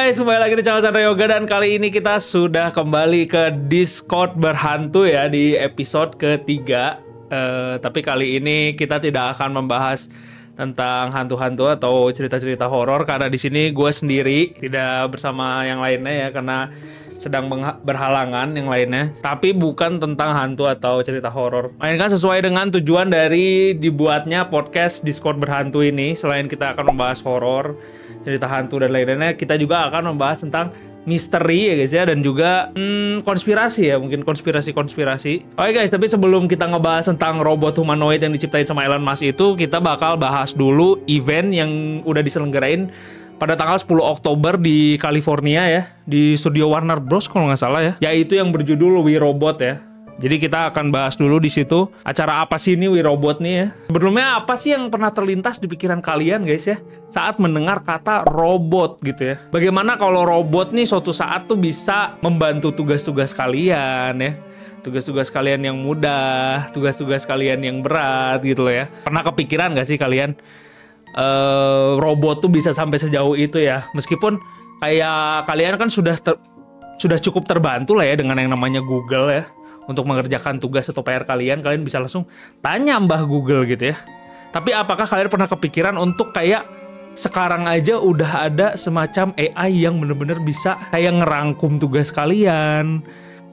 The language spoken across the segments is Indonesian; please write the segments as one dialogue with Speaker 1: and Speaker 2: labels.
Speaker 1: guys, kembali lagi di channel Chandra Yoga. Dan kali ini kita sudah kembali ke Discord berhantu ya, di episode ketiga. Tapi kali ini kita tidak akan membahas tentang hantu-hantu atau cerita-cerita horor, karena di sini gue sendiri, tidak bersama yang lainnya ya, karena sedang berhalangan yang lainnya. Tapi bukan tentang hantu atau cerita horor, melainkan sesuai dengan tujuan dari dibuatnya podcast Discord berhantu ini. Selain kita akan membahas horor, cerita hantu dan lain-lainnya, kita juga akan membahas tentang misteri ya guys ya, dan juga konspirasi ya, mungkin konspirasi. Oke guys, tapi sebelum kita ngebahas tentang robot humanoid yang diciptain sama Elon Musk itu, kita bakal bahas dulu event yang udah diselenggarain pada tanggal 10 Oktober di California ya, di studio Warner Bros kalau nggak salah ya, yaitu yang berjudul We Robot ya. Jadi kita akan bahas dulu di situ acara apa sih ini We Robot nih ya. Sebelumnya apa sih yang pernah terlintas di pikiran kalian guys ya saat mendengar kata robot gitu ya? Bagaimana kalau robot nih suatu saat tuh bisa membantu tugas-tugas kalian ya? Tugas-tugas kalian yang mudah, tugas-tugas kalian yang berat gitu loh ya. Pernah kepikiran gak sih kalian robot tuh bisa sampai sejauh itu ya? Meskipun kayak kalian kan sudah cukup terbantu lah ya dengan yang namanya Google ya. Untuk mengerjakan tugas atau PR kalian bisa langsung tanya Mbah Google gitu ya. Tapi apakah kalian pernah kepikiran untuk kayak sekarang aja udah ada semacam AI yang bener-bener bisa kayak ngerangkum tugas kalian,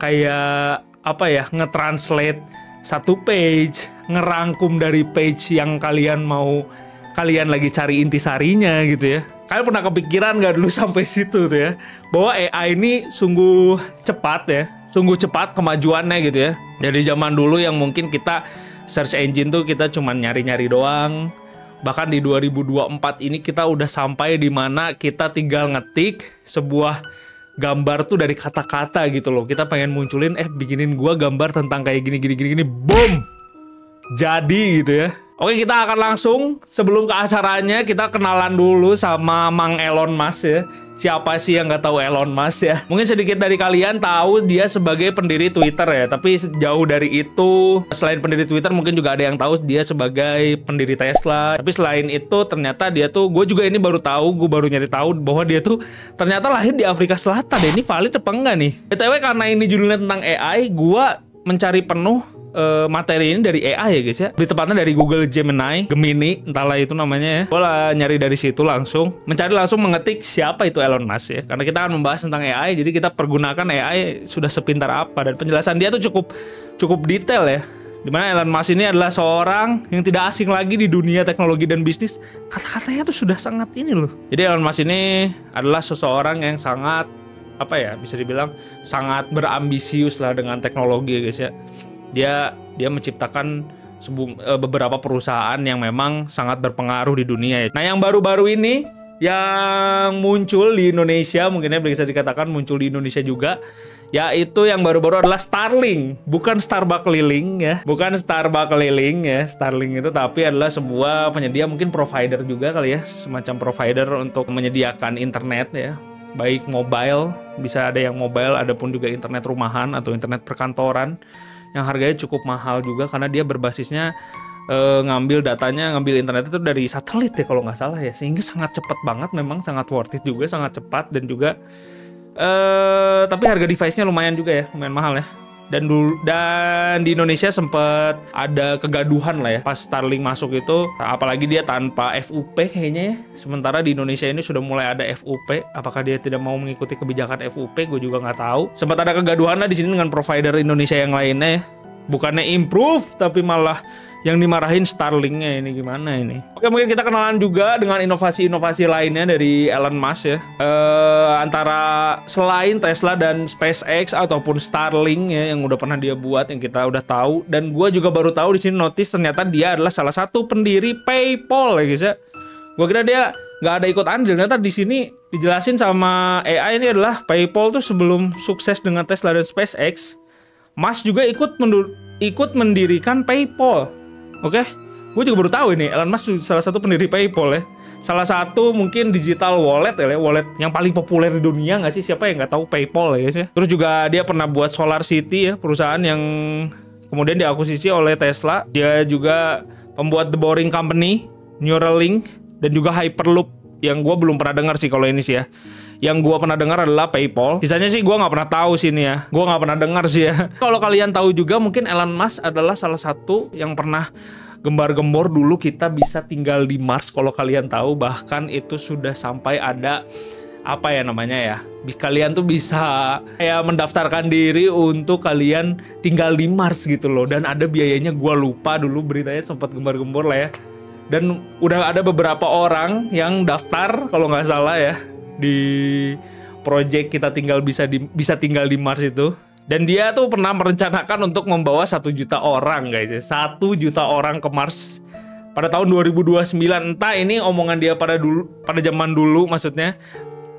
Speaker 1: kayak apa ya, nge-translate satu page, ngerangkum dari page yang kalian lagi cari intisarinya gitu ya. Kalian pernah kepikiran gak dulu sampai situ tuh ya, bahwa AI ini sungguh cepat ya, sungguh cepat kemajuannya gitu ya. Dari zaman dulu yang mungkin kita search engine tuh kita cuman nyari-nyari doang. Bahkan di 2024 ini kita udah sampai di mana kita tinggal ngetik sebuah gambar tuh dari kata-kata gitu loh. Kita pengen munculin, bikinin gua gambar tentang kayak gini, boom, jadi gitu ya. Oke, kita akan langsung, sebelum ke acaranya, kita kenalan dulu sama Mang Elon Musk ya. Siapa sih yang nggak tahu Elon Musk ya? Mungkin sedikit dari kalian tahu dia sebagai pendiri Twitter ya. Tapi jauh dari itu, selain pendiri Twitter, mungkin juga ada yang tahu dia sebagai pendiri Tesla. Tapi selain itu, ternyata dia tuh, gue juga ini baru tahu, gue baru nyari tahu bahwa dia tuh ternyata lahir di Afrika Selatan. Ini valid apa enggak nih? BTW, karena ini judulnya tentang AI, gue mencari penuh materi ini dari AI ya guys ya. Lebih tepatnya dari Google Gemini, entahlah itu namanya ya. Gue lah nyari dari situ langsung, mengetik siapa itu Elon Musk ya. Karena kita akan membahas tentang AI, jadi kita pergunakan AI sudah sepintar apa, dan penjelasan dia tuh cukup detail ya. Dimana Elon Musk ini adalah seorang yang tidak asing lagi di dunia teknologi dan bisnis. Kata-katanya tuh sudah sangat ini loh. Jadi Elon Musk ini adalah seseorang yang sangat, apa ya, bisa dibilang sangat berambisius lah dengan teknologi ya guys ya. Dia menciptakan beberapa perusahaan yang memang sangat berpengaruh di dunia ya. Nah, yang baru-baru ini yang muncul di Indonesia, mungkinnya bisa dikatakan muncul di Indonesia juga, yaitu yang baru-baru adalah Starlink. Bukan Starbucks keliling ya, Starlink itu, tapi adalah sebuah penyedia, mungkin provider juga kali ya, semacam provider untuk menyediakan internet ya, baik mobile, bisa ada yang mobile, ada pun juga internet rumahan atau internet perkantoran, yang harganya cukup mahal juga karena dia berbasisnya ngambil internet itu dari satelit ya kalau nggak salah ya, sehingga sangat cepat banget, memang sangat worth it juga, sangat cepat, dan juga tapi harga device-nya lumayan juga ya, lumayan mahal ya. Dan di Indonesia sempat ada kegaduhan lah ya pas Starlink masuk itu, apalagi dia tanpa FUP kayaknya ya. Sementara di Indonesia ini sudah mulai ada FUP. Apakah dia tidak mau mengikuti kebijakan FUP? Gue juga nggak tahu. Sempat ada kegaduhan lah di sini dengan provider Indonesia yang lainnya ya. Bukannya improve, tapi malah yang dimarahin Starlink-nya ini gimana ini. Oke, mungkin kita kenalan juga dengan inovasi-inovasi lainnya dari Elon Musk ya. Antara selain Tesla dan SpaceX ataupun Starlink ya, yang udah pernah dia buat, yang kita udah tahu. Dan gue juga baru tahu di sini notice ternyata dia adalah salah satu pendiri PayPal ya guys ya. Gue kira dia nggak ada ikut andil, ternyata di sini dijelasin sama AI ini adalah PayPal tuh sebelum sukses dengan Tesla dan SpaceX, Musk juga ikut mendirikan PayPal. Oke, gue juga baru tahu ini Elon Musk salah satu pendiri PayPal ya. Salah satu mungkin digital wallet ya, wallet yang paling populer di dunia nggak sih? Siapa yang nggak tahu PayPal ya guys ya. Terus juga dia pernah buat Solar City ya, perusahaan yang kemudian diakuisisi oleh Tesla. Dia juga pembuat The Boring Company, Neuralink, dan juga Hyperloop, yang gue belum pernah dengar sih kalau ini sih ya. Yang gua pernah dengar adalah PayPal. Sisanya sih gua nggak pernah tahu sih ini ya. Gua nggak pernah dengar sih ya. Kalau kalian tahu juga mungkin Elon Musk adalah salah satu yang pernah gembar-gembor dulu kita bisa tinggal di Mars. Kalau kalian tahu, bahkan itu sudah sampai ada apa ya namanya ya, kalian tuh bisa kayak mendaftarkan diri untuk kalian tinggal di Mars gitu loh. Dan ada biayanya, gua lupa dulu beritanya, sempat gembar-gembor lah ya. Dan udah ada beberapa orang yang daftar kalau nggak salah ya di project kita bisa tinggal di Mars itu. Dan dia tuh pernah merencanakan untuk membawa 1 juta orang guys ya, 1 juta orang ke Mars pada tahun 2029. Entah ini omongan dia pada zaman dulu maksudnya,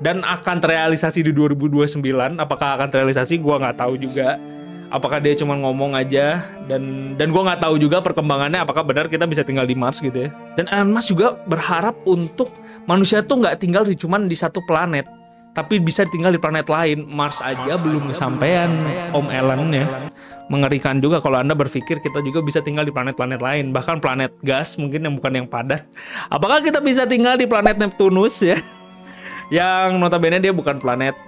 Speaker 1: dan akan terrealisasi di 2029. Apakah akan terrealisasi gua nggak tahu juga. Apakah dia cuma ngomong aja, dan gua nggak tahu juga perkembangannya apakah benar kita bisa tinggal di Mars gitu ya. Dan Elon Musk juga berharap untuk manusia tuh nggak tinggal cuman di satu planet, tapi bisa tinggal di planet lain. Mars aja belum kesampaian Om Elon ya. Mengerikan juga kalau Anda berpikir kita juga bisa tinggal di planet-planet lain, bahkan planet gas mungkin yang bukan yang padat. Apakah kita bisa tinggal di planet Neptunus ya? Yang notabene dia bukan planet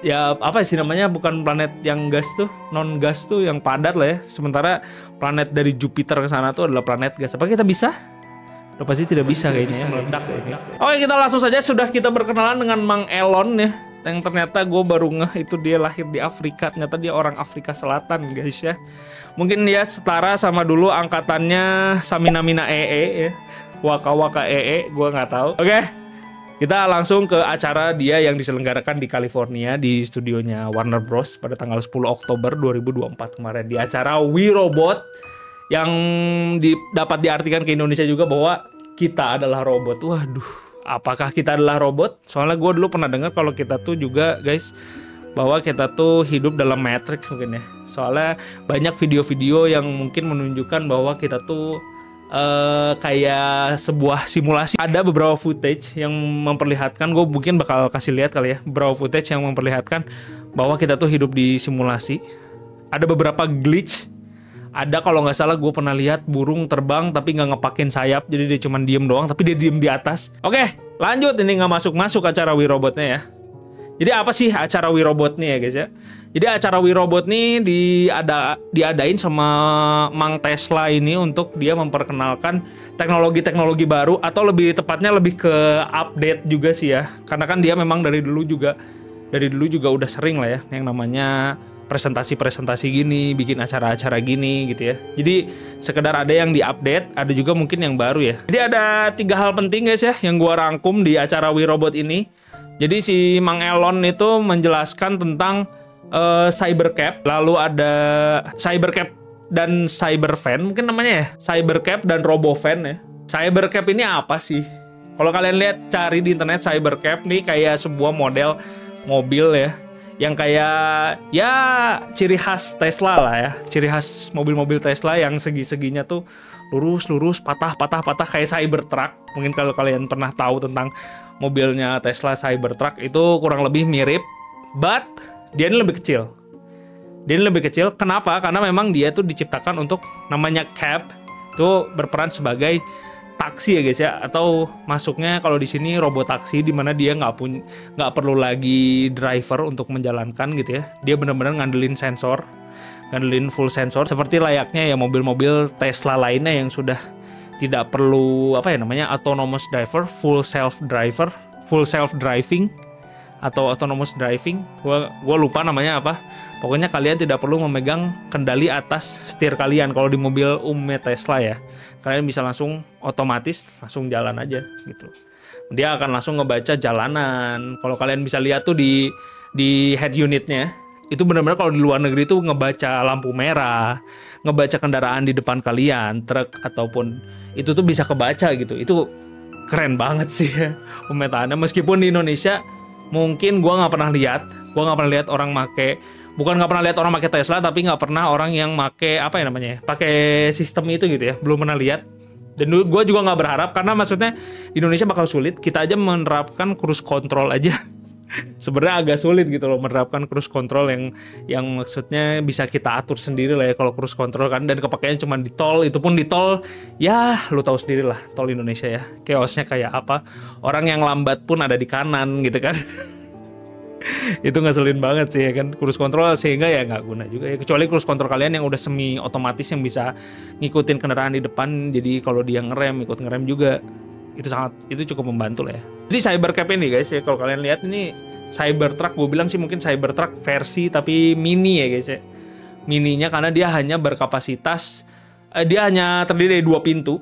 Speaker 1: ya, apa sih namanya, bukan planet yang gas tuh, non gas tuh, yang padat lah ya. Sementara planet dari Jupiter ke sana tuh adalah planet gas. Apakah kita bisa? Udah pasti tidak bisa kayaknya ya, meledak kayaknya. Oke, kita langsung saja, sudah kita berkenalan dengan Mang Elon ya. Yang ternyata gue baru ngeh itu dia lahir di Afrika. Ternyata dia orang Afrika Selatan guys ya. Mungkin dia setara sama dulu angkatannya Samina Mina EE ya, Waka Waka EE, gue nggak tahu. Oke. Kita langsung ke acara dia yang diselenggarakan di California di studionya Warner Bros pada tanggal 10 Oktober 2024 kemarin, di acara We Robot yang dapat diartikan ke Indonesia juga bahwa kita adalah robot. Waduh, apakah kita adalah robot? Soalnya gue dulu pernah dengar kalau kita tuh juga guys, bahwa kita tuh hidup dalam Matrix mungkin ya. Soalnya banyak video-video yang mungkin menunjukkan bahwa kita tuh kayak sebuah simulasi. Ada beberapa footage yang memperlihatkan, gue mungkin bakal kasih lihat kali ya, beberapa footage yang memperlihatkan bahwa kita tuh hidup di simulasi. Ada beberapa glitch. Ada kalau nggak salah gue pernah lihat burung terbang tapi nggak ngepakin sayap, jadi dia cuma diem doang tapi dia diem di atas. Oke, lanjut, ini nggak masuk acara We Robotnya ya. Jadi apa sih acara We Robot nih ya guys ya? Jadi acara We Robot nih diadain sama Mang Tesla ini untuk dia memperkenalkan teknologi-teknologi baru, atau lebih tepatnya lebih ke update juga sih ya. Karena kan dia memang dari dulu juga udah sering lah ya yang namanya presentasi-presentasi gini, bikin acara-acara gini gitu ya. Jadi sekedar ada yang diupdate, ada juga mungkin yang baru ya. Jadi ada 3 hal penting guys ya yang gua rangkum di acara We Robot ini. Jadi si Mang Elon itu menjelaskan tentang Cybercab, lalu ada Cybercab dan Cybervan mungkin namanya ya, Cybercab dan Robovan ya. Cybercab ini apa sih? Kalau kalian lihat, cari di internet, Cybercab nih kayak sebuah model mobil ya, yang kayak ya ciri khas Tesla lah ya, ciri khas mobil-mobil Tesla yang segi-seginya tuh lurus, patah kayak Cybertruck. Mungkin kalau kalian pernah tahu tentang mobilnya Tesla Cybertruck itu kurang lebih mirip, but dia ini lebih kecil. Kenapa? Karena memang dia tuh diciptakan untuk namanya cab, itu berperan sebagai taksi ya guys ya, atau masuknya kalau di sini robot taksi, di mana dia nggak perlu lagi driver untuk menjalankan gitu ya. Dia benar-benar ngandelin full sensor seperti layaknya ya mobil-mobil Tesla lainnya yang sudah tidak perlu apa ya namanya, autonomous driver, full self driving atau autonomous driving. Gua lupa namanya apa. Pokoknya kalian tidak perlu memegang kendali atas setir kalian kalau di mobil umumnya Tesla ya. Kalian bisa langsung otomatis langsung jalan aja gitu. Dia akan langsung ngebaca jalanan. Kalau kalian bisa lihat tuh di head unitnya, itu benar-benar kalau di luar negeri tuh ngebaca lampu merah, ngebaca kendaraan di depan kalian, truk ataupun itu tuh bisa kebaca gitu. Itu keren banget sih ya pemetaannya. Meskipun di Indonesia mungkin gua nggak pernah lihat orang make, bukan nggak pernah lihat orang pakai Tesla, tapi nggak pernah orang yang make apa ya namanya, pakai sistem itu gitu ya, belum pernah lihat. Dan gue juga nggak berharap, karena maksudnya di Indonesia bakal sulit. Kita aja menerapkan cruise control aja sebenarnya agak sulit gitu loh, menerapkan cruise control yang maksudnya bisa kita atur sendiri lah ya kalau cruise control kan. Dan kepakaian cuma di tol, itu pun di tol ya lu tahu sendiri lah tol Indonesia ya, chaosnya kayak apa. Orang yang lambat pun ada di kanan gitu kan. Itu ngeselin banget sih ya kan, cruise control, sehingga ya nggak guna juga ya, kecuali cruise control kalian yang udah semi otomatis yang bisa ngikutin kendaraan di depan, jadi kalau dia ngerem ikut ngerem juga. Itu cukup membantu lah ya. Jadi Cybercab ini guys ya, kalau kalian lihat ini Cybertruck, gue bilang sih mungkin Cybertruck versi tapi mini ya guys ya. Mininya karena dia hanya berkapasitas dia hanya terdiri dari dua pintu,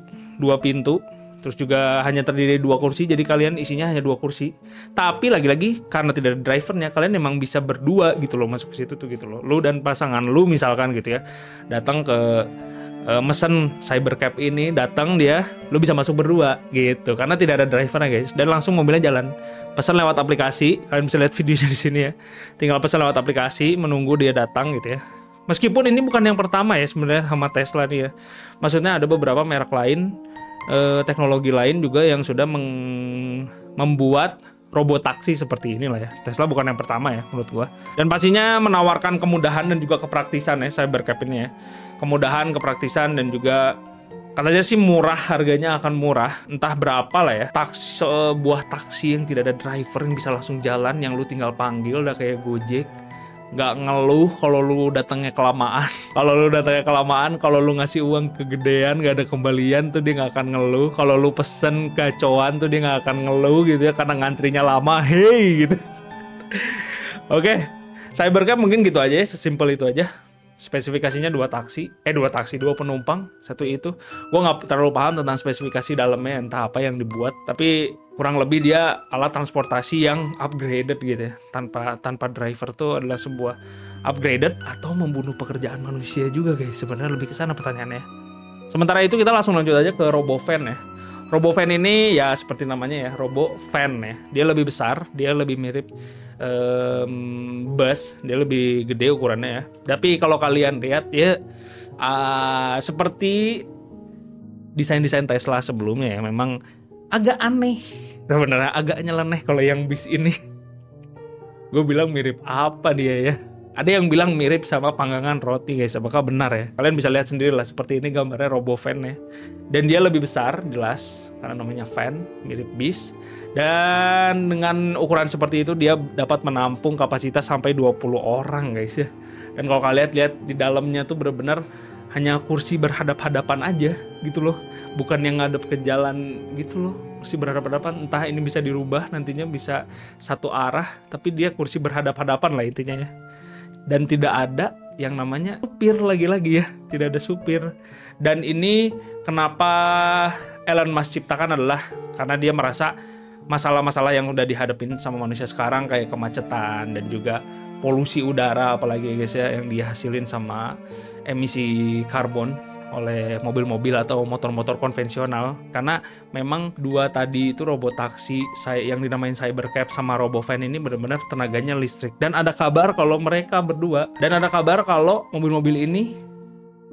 Speaker 1: terus juga hanya terdiri dari 2 kursi, jadi kalian isinya hanya 2 kursi. Tapi lagi-lagi karena tidak ada drivernya, kalian memang bisa berdua gitu loh masuk ke situ tuh gitu loh. Lu dan pasangan lu misalkan gitu ya, datang ke mesen Cybercab ini, datang dia, lu bisa masuk berdua gitu karena tidak ada drivernya guys, dan langsung mobilnya jalan. Pesan lewat aplikasi, kalian bisa lihat videonya di sini ya. Tinggal pesan lewat aplikasi, menunggu dia datang gitu ya. Meskipun ini bukan yang pertama ya sebenarnya sama Tesla nih ya. Maksudnya ada beberapa merek lain, teknologi lain juga yang sudah membuat robotaksi seperti inilah ya. Tesla bukan yang pertama ya menurut gua. Dan pastinya menawarkan kemudahan dan juga kepraktisan ya Cybercab ini ya. Kemudahan, kepraktisan, dan juga katanya sih murah, harganya akan murah. Entah berapa lah ya. Sebuah taksi yang tidak ada driver, yang bisa langsung jalan, yang lu tinggal panggil udah kayak Gojek. Nggak ngeluh kalau lu datangnya kelamaan. Kalau lu ngasih uang kegedean nggak ada kembalian tuh dia nggak akan ngeluh. Kalau lu pesen gacoan tuh dia nggak akan ngeluh gitu ya, karena ngantrinya lama. Hey gitu. Oke, Cybercab mungkin gitu aja ya, sesimpel itu aja. Spesifikasinya 2 penumpang, 1 itu. Gue nggak terlalu paham tentang spesifikasi dalamnya, entah apa yang dibuat, tapi kurang lebih dia alat transportasi yang upgraded gitu ya. Tanpa driver tuh adalah sebuah upgraded atau membunuh pekerjaan manusia juga guys. Sebenarnya lebih ke sana pertanyaannya. Sementara itu kita langsung lanjut aja ke RoboVan ya. RoboVan ini ya seperti namanya ya, RoboVan ya. Dia lebih besar, dia lebih mirip bus, dia lebih gede ukurannya ya. Tapi kalau kalian lihat ya seperti desain-desain Tesla sebelumnya ya, memang agak aneh sebenarnya, agak nyeleneh kalau yang bis ini. Gue bilang mirip apa dia ya? Ada yang bilang mirip sama panggangan roti guys, apakah benar ya? Kalian bisa lihat sendiri lah, seperti ini gambarnya RoboVan ya. Dan dia lebih besar jelas karena namanya van, mirip bis. Dan dengan ukuran seperti itu dia dapat menampung kapasitas sampai 20 orang guys ya. Dan kalau kalian lihat di dalamnya tuh benar-benar hanya kursi berhadap-hadapan aja gitu loh. Bukan yang ngadep ke jalan gitu loh. Kursi berhadap-hadapan, entah ini bisa dirubah nantinya bisa satu arah, tapi dia kursi berhadap-hadapan lah intinya ya. Dan tidak ada yang namanya supir lagi-lagi ya, tidak ada supir. Dan ini kenapa Elon Musk ciptakan adalah karena dia merasa masalah-masalah yang udah dihadapin sama manusia sekarang kayak kemacetan dan juga polusi udara apalagi guys ya, yang dihasilin sama emisi karbon oleh mobil-mobil atau motor-motor konvensional. Karena memang 2 tadi itu robotaksi yang dinamain Cybercab sama RoboVan ini benar-benar tenaganya listrik. Dan ada kabar kalau mereka berdua, dan ada kabar kalau mobil-mobil ini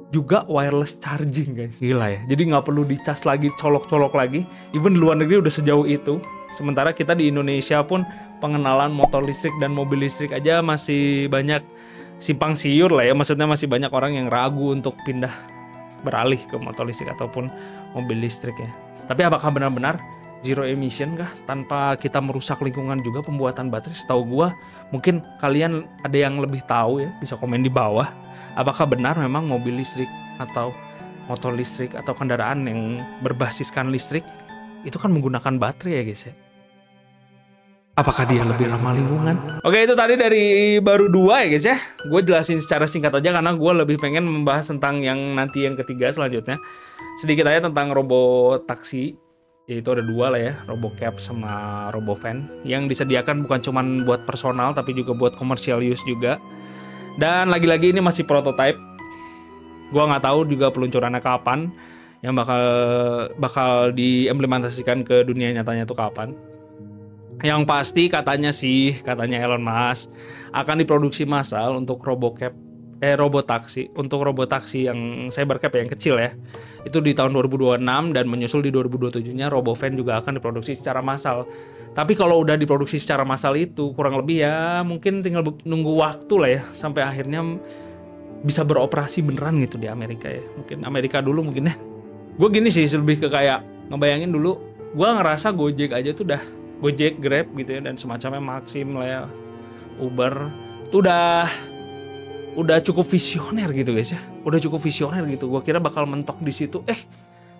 Speaker 1: juga wireless charging guys. Gila ya, jadi nggak perlu dicas lagi, colok-colok lagi. Even di luar negeri udah sejauh itu. Sementara kita di Indonesia pun pengenalan motor listrik dan mobil listrik aja masih banyak simpang siur lah ya. Maksudnya masih banyak orang yang ragu untuk pindah beralih ke motor listrik ataupun mobil listrik ya. Tapi apakah benar-benar zero emission kah tanpa kita merusak lingkungan juga pembuatan baterai? Setahu gua, mungkin kalian ada yang lebih tahu ya, bisa komen di bawah. Apakah benar memang mobil listrik atau motor listrik atau kendaraan yang berbasiskan listrik itu kan menggunakan baterai ya guys ya? Apakah dia lebih ramah lingkungan? Oke, itu tadi dari baru 2 ya guys ya. Gue jelasin secara singkat aja karena gue lebih pengen membahas tentang yang nanti yang ketiga selanjutnya. Sedikit aja tentang robot taksi. Yaitu ada 2 lah ya, RoboCab sama RoboVan. Yang disediakan bukan cuma buat personal tapi juga buat commercial use juga. Dan lagi-lagi ini masih prototype. Gue nggak tahu juga peluncurannya kapan. Yang bakal diimplementasikan ke dunia nyatanya tuh kapan. Yang pasti katanya Elon Musk akan diproduksi massal untuk robotaksi, untuk robotaksi yang Cybercab yang kecil ya. Itu di tahun 2026 dan menyusul di 2027-nya RoboVan juga akan diproduksi secara massal. Tapi kalau udah diproduksi secara massal itu kurang lebih ya mungkin tinggal nunggu waktu lah ya sampai akhirnya bisa beroperasi beneran gitu di Amerika ya. Mungkin Amerika dulu mungkin ya. Gue gini sih lebih ke kayak ngebayangin dulu, gue ngerasa Gojek aja tuh dah Gojek, Grab gitu ya, dan semacamnya Maxim lah ya, Uber itu udah cukup visioner gitu guys ya. Udah cukup visioner gitu. Gua kira bakal mentok di situ.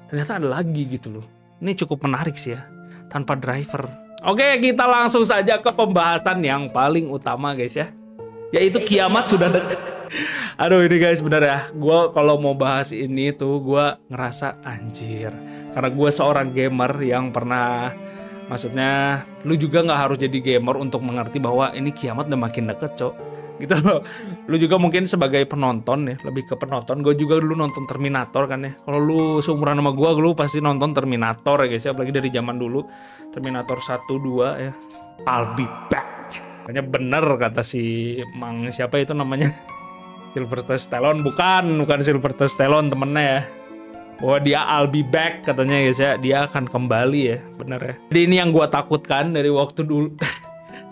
Speaker 1: Ternyata ada lagi gitu loh. Ini cukup menarik sih ya. Tanpa driver. Oke, kita langsung saja ke pembahasan yang paling utama guys ya. Yaitu kiamat sudah dekat. Aduh ini guys bener ya. Gua kalau mau bahas ini tuh gua ngerasa anjir. Karena gue seorang gamer yang pernah, maksudnya lu juga nggak harus jadi gamer untuk mengerti bahwa ini kiamat udah makin deket cok, gitu loh. Lu juga mungkin sebagai penonton ya, lebih ke penonton. Gue juga dulu nonton Terminator kan ya. Kalau lu seumuran sama gue, lu pasti nonton Terminator ya guys ya. Apalagi dari zaman dulu, Terminator 1, 2 ya. I'll be back. Makanya bener kata si Mang siapa itu namanya, Sylvester Stallone. Bukan Sylvester Stallone temennya ya. Bahwa dia I'll be back katanya guys ya, dia akan kembali ya, bener ya. Jadi ini yang gue takutkan dari waktu dulu,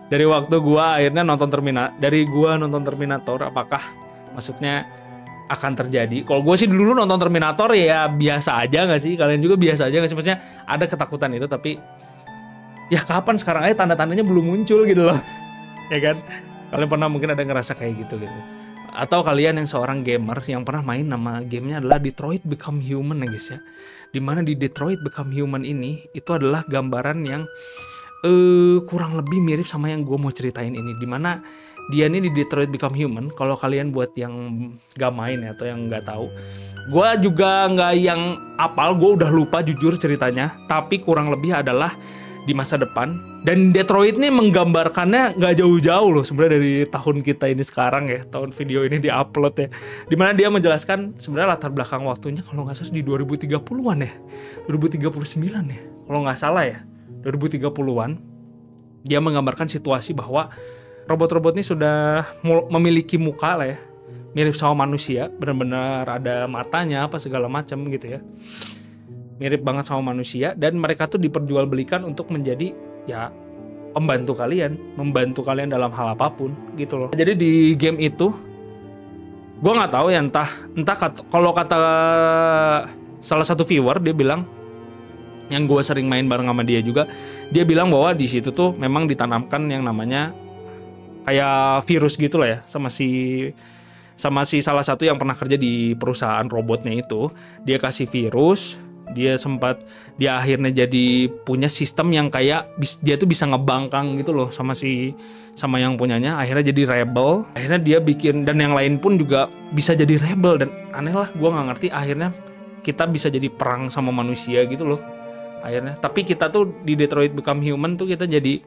Speaker 1: dari waktu gue akhirnya nonton Terminator, apakah maksudnya akan terjadi? Kalau gue sih dulu nonton Terminator ya biasa aja nggak sih? Kalian juga biasa aja nggak sih? Maksudnya ada ketakutan itu, tapi ya kapan sekarang aja tanda-tandanya belum muncul gitu loh, ya kan? Kalian pernah mungkin ada ngerasa kayak gitu. Atau kalian yang seorang gamer yang pernah main, nama gamenya adalah Detroit Become Human ya guys ya. Dimana di Detroit Become Human ini itu adalah gambaran yang kurang lebih mirip sama yang gue mau ceritain ini. Dimana dia ini di Detroit Become Human, kalau kalian buat yang gak main ya, atau yang gak tahu, gue juga gak yang apal, gue udah lupa jujur ceritanya. Tapi kurang lebih adalah di masa depan, dan Detroit ini menggambarkannya nggak jauh-jauh loh sebenarnya dari tahun kita ini sekarang ya, tahun video ini diupload ya, dimana dia menjelaskan sebenarnya latar belakang waktunya kalau nggak salah di 2030-an ya, 2039 ya kalau nggak salah ya, 2030-an. Dia menggambarkan situasi bahwa robot-robot ini sudah memiliki muka lah ya, mirip sama manusia, benar-benar ada matanya apa segala macam gitu ya, mirip banget sama manusia, dan mereka tuh diperjualbelikan untuk menjadi ya membantu kalian dalam hal apapun gitu loh. Jadi di game itu gue nggak tahu ya, entah kalau kata salah satu viewer, dia bilang, yang gue sering main bareng sama dia juga, dia bilang bahwa di situ tuh memang ditanamkan yang namanya kayak virus gitu lah ya, sama si salah satu yang pernah kerja di perusahaan robotnya itu. Dia kasih virus, dia akhirnya jadi punya sistem yang kayak dia tuh bisa ngebangkang gitu loh sama yang punyanya. Akhirnya jadi rebel, akhirnya dia bikin, dan yang lain pun juga bisa jadi rebel. Dan aneh lah, gue nggak ngerti, akhirnya kita bisa jadi perang sama manusia gitu loh akhirnya. Tapi kita tuh di Detroit Become Human tuh kita jadi,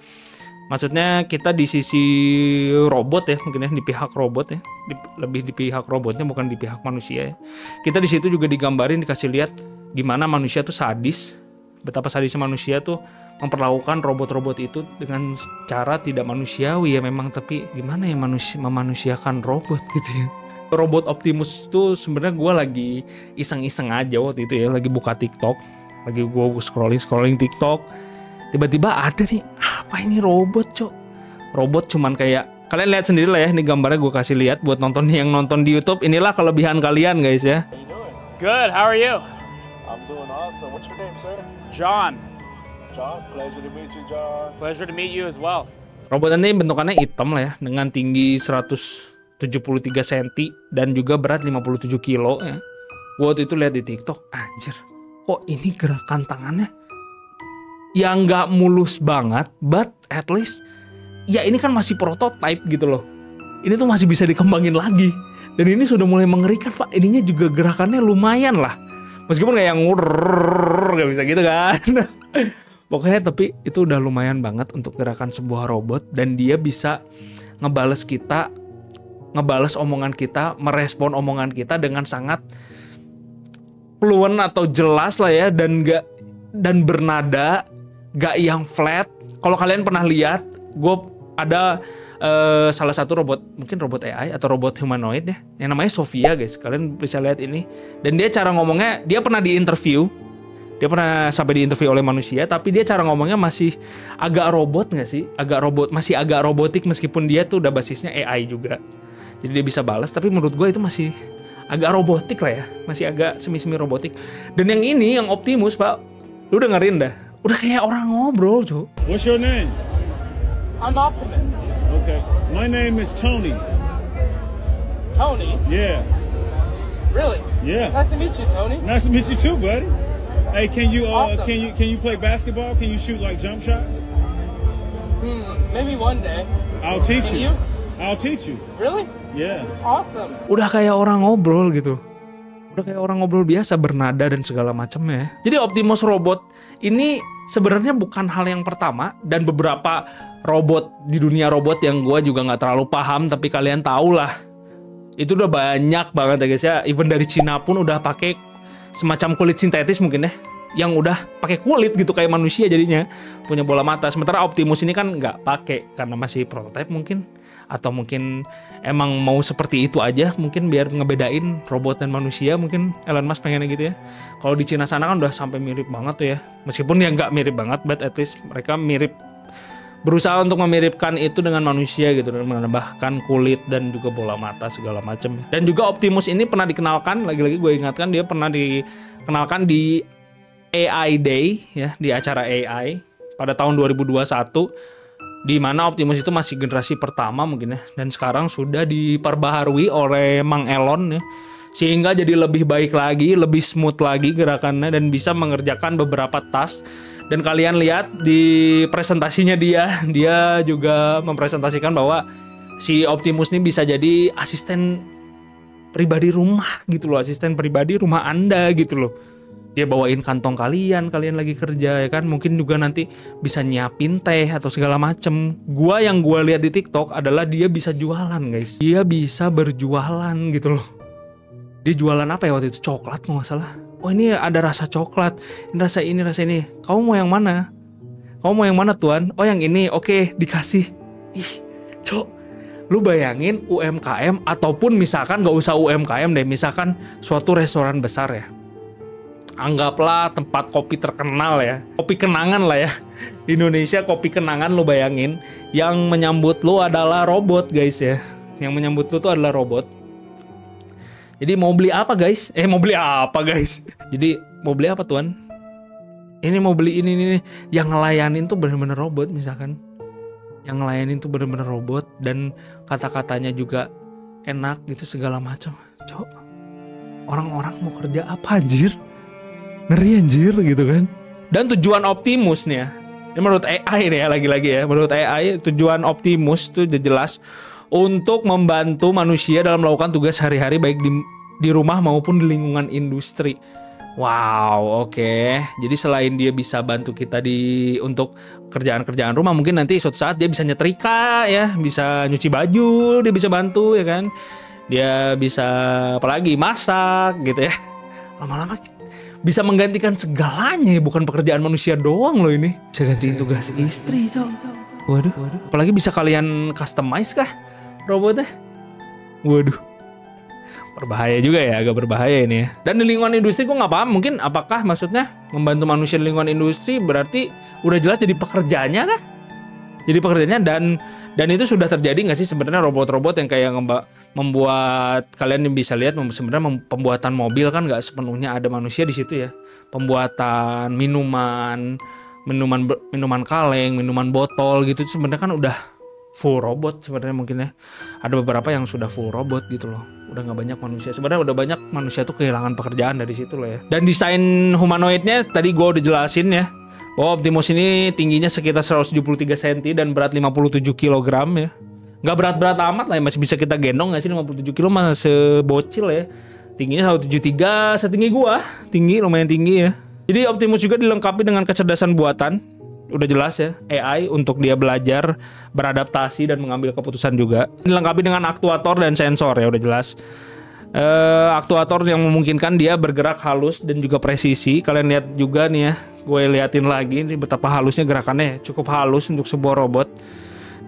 Speaker 1: maksudnya kita di sisi robot ya, mungkin ya, di pihak robot ya, lebih di pihak robotnya bukan di pihak manusia ya. Kita di situ juga digambarin, dikasih lihat gimana manusia tuh sadis, betapa sadisnya manusia tuh memperlakukan robot-robot itu dengan cara tidak manusiawi ya memang, tapi gimana ya memanusiakan robot gitu ya. Robot Optimus tuh sebenarnya gue lagi iseng-iseng aja waktu itu ya, lagi buka TikTok, lagi gue scrolling TikTok, tiba-tiba ada nih, apa ini robot cok? Robot cuman kayak, kalian lihat sendiri lah ya, ini gambarnya gue kasih lihat buat yang nonton di YouTube. Inilah kelebihan kalian guys ya.
Speaker 2: Good, how are you?
Speaker 3: I'm doing awesome. What's your name, sir?
Speaker 2: John.
Speaker 3: John, pleasure to meet you, John.
Speaker 2: Pleasure to meet you as well.
Speaker 1: Robot ini bentukannya hitam lah ya, dengan tinggi 173 cm dan juga berat 57 kilo ya. Waktu itu lihat di TikTok, anjir, kok ini gerakan tangannya yang nggak mulus banget, but at least ya ini kan masih prototype gitu loh. Ini tuh masih bisa dikembangin lagi, dan ini sudah mulai mengerikan pak. Ininya juga gerakannya lumayan lah. Meskipun kayak yang gak bisa gitu kan. Pokoknya tapi itu udah lumayan banget untuk gerakan sebuah robot. Dan dia bisa ngebales omongan kita, merespon omongan kita dengan sangat fluent atau jelas lah ya. Dan bernada, gak yang flat. Kalau kalian pernah lihat, gue ada salah satu robot, mungkin robot AI atau robot humanoid ya, yang namanya Sophia guys. Kalian bisa lihat ini. Dan dia cara ngomongnya, dia pernah sampai diinterview oleh manusia, tapi dia cara ngomongnya masih agak robot nggak sih? Masih agak robotik, meskipun dia tuh udah basisnya AI juga. Jadi dia bisa balas, tapi menurut gue itu masih agak robotik lah ya, masih agak semi-semi robotik. Dan yang ini, yang Optimus pak, lu dengerin dah, udah kayak orang ngobrol cuy.
Speaker 2: What's your name?
Speaker 3: I'm Optimus.
Speaker 2: Okay.
Speaker 4: My name is Tony.
Speaker 2: Tony?
Speaker 4: Yeah.
Speaker 2: Really?
Speaker 4: Yeah.
Speaker 2: Nice to meet you, Tony.
Speaker 4: Nice to meet you too, buddy. Hey, can you
Speaker 2: Awesome.
Speaker 4: can you play basketball? Can you shoot like jump shots?
Speaker 2: Maybe one day.
Speaker 4: I'll teach
Speaker 2: Can
Speaker 4: you.
Speaker 2: you?
Speaker 4: I'll teach you.
Speaker 2: Really?
Speaker 4: Yeah.
Speaker 2: Awesome.
Speaker 1: Udah kayak orang ngobrol gitu. Udah kayak orang ngobrol biasa, bernada dan segala macamnya. Jadi Optimus robot ini sebenarnya bukan hal yang pertama, dan beberapa robot di dunia robot yang gue juga nggak terlalu paham, tapi kalian tahu lah. Itu udah banyak banget ya guys ya. Even dari Cina pun udah pakai semacam kulit sintetis mungkin ya, yang udah pakai kulit gitu kayak manusia jadinya, punya bola mata. Sementara Optimus ini kan nggak pakai karena masih prototype mungkin, atau mungkin emang mau seperti itu aja mungkin biar ngebedain robot dan manusia, mungkin Elon Musk pengennya gitu ya. Kalau di Cina sana kan udah sampai mirip banget tuh ya, meskipun ya nggak mirip banget, but at least mereka mirip, berusaha untuk memiripkan itu dengan manusia gitu, dan menambahkan kulit dan juga bola mata segala macam. Dan juga Optimus ini pernah dikenalkan, lagi-lagi gue ingatkan, dia pernah dikenalkan di AI Day ya, di acara AI pada tahun 2021, di mana Optimus itu masih generasi pertama mungkin ya, dan sekarang sudah diperbaharui oleh Mang Elon ya, sehingga jadi lebih baik lagi, lebih smooth lagi gerakannya, dan bisa mengerjakan beberapa task. Dan kalian lihat di presentasinya dia juga mempresentasikan bahwa si Optimus ini bisa jadi asisten pribadi rumah gitu loh, asisten pribadi rumah Anda gitu loh. Dia bawain kantong kalian lagi kerja ya kan, mungkin juga nanti bisa nyiapin teh atau segala macem. Yang gua lihat di TikTok adalah dia bisa jualan guys, dia bisa berjualan gitu loh. Dia jualan apa ya waktu itu, coklat kalau nggak salah. Oh ini ada rasa coklat, ini rasa ini. Kamu mau yang mana? Kamu mau yang mana tuan? Oh yang ini, oke dikasih. Ih, cok, lu bayangin UMKM, ataupun misalkan gak usah UMKM deh, misalkan suatu restoran besar ya. Anggaplah tempat kopi terkenal ya, kopi kenangan lah ya. Indonesia kopi kenangan, lu bayangin. Yang menyambut lu adalah robot guys ya. Yang menyambut lu tuh adalah robot. Jadi mau beli apa guys? Jadi mau beli apa tuan? Ini mau beli ini. Yang ngelayanin tuh bener-bener robot misalkan. Yang ngelayanin tuh bener-bener robot, dan kata-katanya juga enak gitu segala macam. Cok, orang-orang mau kerja apa anjir? Ngeri anjir gitu kan. Dan tujuan Optimus nih ya, ini menurut AI nih ya, lagi-lagi ya, menurut AI tujuan Optimus tuh udah jelas untuk membantu manusia dalam melakukan tugas sehari-hari, baik di rumah maupun di lingkungan industri. Wow, oke. Jadi selain dia bisa bantu kita untuk kerjaan-kerjaan rumah, mungkin nanti suatu saat dia bisa nyetrika ya, bisa nyuci baju, dia bisa bantu ya kan. Dia bisa apalagi masak gitu ya. Lama-lama bisa menggantikan segalanya, bukan pekerjaan manusia doang loh ini. Bisa gantiin tugas istri, cok. Waduh. Apalagi bisa kalian customize kah robotnya? Waduh. Berbahaya juga ya, agak berbahaya ini ya. Dan di lingkungan industri gue nggak paham, mungkin apakah maksudnya membantu manusia di lingkungan industri berarti udah jelas jadi pekerjaannya kah? Jadi pekerjaannya, dan itu sudah terjadi nggak sih sebenarnya robot-robot yang kayak membuat, kalian bisa lihat sebenarnya pembuatan mobil kan nggak sepenuhnya ada manusia di situ ya. Pembuatan minuman kaleng, minuman botol gitu sebenarnya kan udah full robot sebenarnya mungkin ya. Ada beberapa yang sudah full robot gitu loh. Udah nggak banyak manusia. Sebenarnya udah banyak manusia tuh kehilangan pekerjaan dari situ loh ya. Dan desain humanoidnya tadi gue udah jelasin ya, bahwa Optimus ini tingginya sekitar 173 cm dan berat 57 kg ya. Nggak berat-berat amat lah ya, masih bisa kita gendong nggak sih, 57 kg masih sebocil ya. Tingginya 173, setinggi gua, lumayan tinggi ya. Jadi Optimus juga dilengkapi dengan kecerdasan buatan, udah jelas ya, AI untuk dia belajar, beradaptasi dan mengambil keputusan juga. Dilengkapi dengan aktuator dan sensor ya, udah jelas. Aktuator yang memungkinkan dia bergerak halus dan juga presisi. Kalian lihat juga nih ya, gue liatin lagi nih betapa halusnya gerakannya, cukup halus untuk sebuah robot.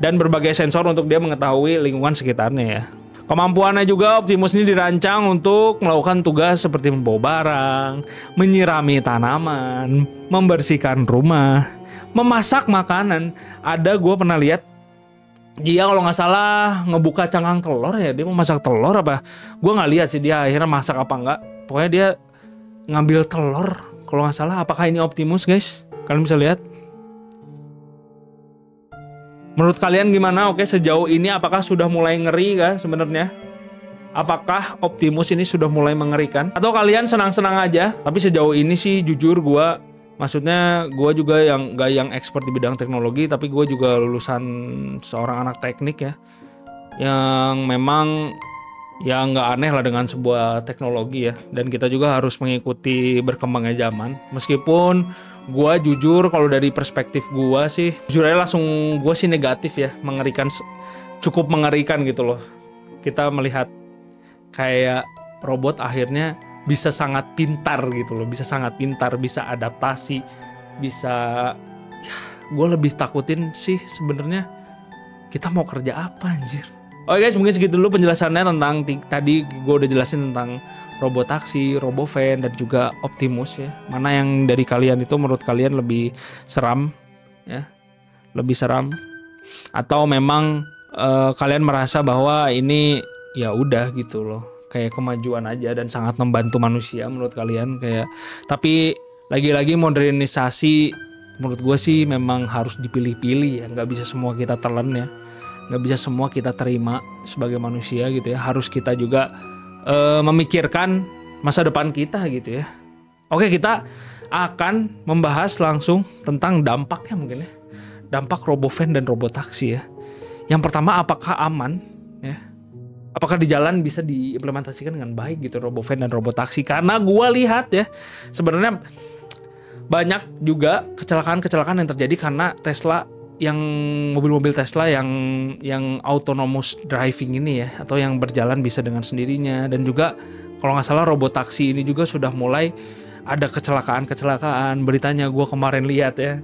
Speaker 1: Dan berbagai sensor untuk dia mengetahui lingkungan sekitarnya ya. Kemampuannya juga Optimus ini dirancang untuk melakukan tugas seperti membawa barang, menyirami tanaman, membersihkan rumah, memasak makanan. Ada gue pernah lihat dia kalau nggak salah ngebuka cangkang telur ya, dia mau masak telur apa? Gue nggak lihat sih dia akhirnya masak apa enggak. Pokoknya dia ngambil telur kalau nggak salah. Apakah ini Optimus guys? Kalian bisa lihat. Menurut kalian gimana? Oke, sejauh ini apakah sudah mulai ngeri kah sebenarnya? Apakah Optimus ini sudah mulai mengerikan? Atau kalian senang-senang aja? Tapi sejauh ini sih jujur maksudnya gue juga yang gak yang expert di bidang teknologi, tapi gue juga lulusan seorang anak teknik ya, yang memang ya nggak aneh lah dengan sebuah teknologi ya, dan kita juga harus mengikuti berkembangnya zaman. Meskipun gue jujur kalau dari perspektif gue sih, jujur aja langsung gue sih negatif ya, mengerikan, cukup mengerikan gitu loh. Kita melihat kayak robot akhirnya bisa sangat pintar gitu loh, bisa sangat pintar, bisa adaptasi, bisa ya, gue lebih takutin sih sebenarnya kita mau kerja apa anjir. Oke guys, mungkin segitu dulu penjelasannya tentang tadi gue udah jelasin tentang robotaksi, robovan, dan juga Optimus ya. Mana yang dari kalian itu menurut kalian lebih seram ya? Lebih seram atau memang kalian merasa bahwa ini ya udah gitu loh, kayak kemajuan aja dan sangat membantu manusia menurut kalian kayak. Tapi lagi-lagi modernisasi menurut gue sih memang harus dipilih-pilih ya, nggak bisa semua kita telan ya, nggak bisa semua kita terima sebagai manusia gitu ya. Harus kita juga memikirkan masa depan kita gitu ya. Oke, kita akan membahas langsung tentang dampaknya mungkin ya, dampak robovan dan robotaksi ya. Yang pertama, apakah aman ya? Apakah di jalan bisa diimplementasikan dengan baik gitu robovan dan robotaksi? Karena gua lihat ya, sebenarnya banyak juga kecelakaan-kecelakaan yang terjadi karena Tesla, yang mobil-mobil Tesla yang autonomous driving ini ya, atau yang berjalan bisa dengan sendirinya. Dan juga kalau nggak salah robotaksi ini juga sudah mulai ada kecelakaan-kecelakaan. Beritanya gue kemarin lihat ya,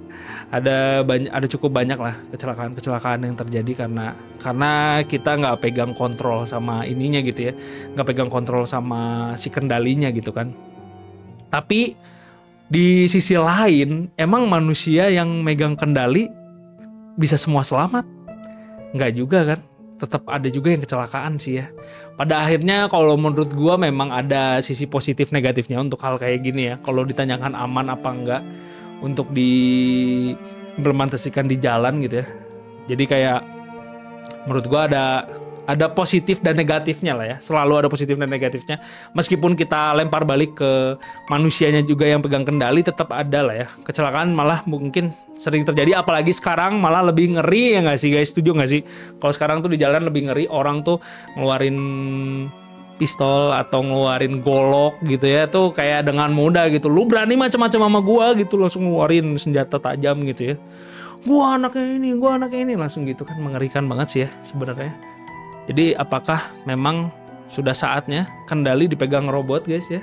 Speaker 1: ada cukup banyak lah kecelakaan-kecelakaan yang terjadi karena kita nggak pegang kontrol sama ininya gitu ya, nggak pegang kontrol sama si kendalinya gitu kan. Tapi di sisi lain, emang manusia yang megang kendali bisa semua selamat? Nggak juga kan, tetap ada juga yang kecelakaan sih ya. Pada akhirnya kalau menurut gua memang ada sisi positif negatifnya untuk hal kayak gini ya. Kalau ditanyakan aman apa enggak untuk diimplementasikan di jalan gitu ya. Jadi kayak menurut gua ada positif dan negatifnya lah ya. Selalu ada positif dan negatifnya. Meskipun kita lempar balik ke manusianya juga yang pegang kendali, tetap ada lah ya. Kecelakaan malah mungkin sering terjadi, apalagi sekarang malah lebih ngeri ya nggak sih guys? Setuju nggak sih? Kalau sekarang tuh di jalan lebih ngeri, orang tuh ngeluarin pistol atau ngeluarin golok gitu ya, tuh kayak dengan mudah gitu. Lu berani macam-macam sama gua gitu, langsung ngeluarin senjata tajam gitu ya. Gua anaknya ini langsung gitu kan, mengerikan banget sih ya sebenarnya. Jadi apakah memang sudah saatnya kendali dipegang robot guys ya?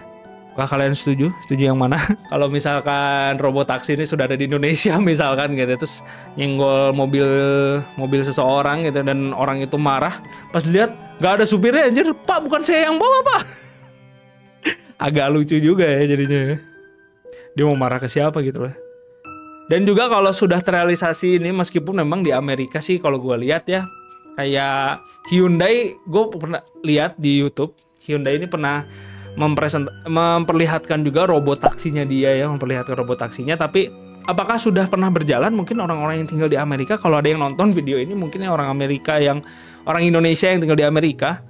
Speaker 1: Apakah kalian setuju? Setuju yang mana? Kalau misalkan robot taksi ini sudah ada di Indonesia misalkan gitu, terus nyenggol mobil seseorang gitu dan orang itu marah, pas lihat nggak ada supirnya, anjir, Pak bukan saya yang bawa Pak. Agak lucu juga ya jadinya. Dia mau marah ke siapa gitu lah. Dan juga kalau sudah terrealisasi ini, meskipun memang di Amerika sih kalau gue lihat ya, kayak Hyundai, gue pernah lihat di YouTube, Hyundai ini pernah memperlihatkan juga robot taksinya dia ya, memperlihatkan robot taksinya. Tapi apakah sudah pernah berjalan? Mungkin orang-orang yang tinggal di Amerika, kalau ada yang nonton video ini mungkin orang Amerika, orang Indonesia yang tinggal di Amerika,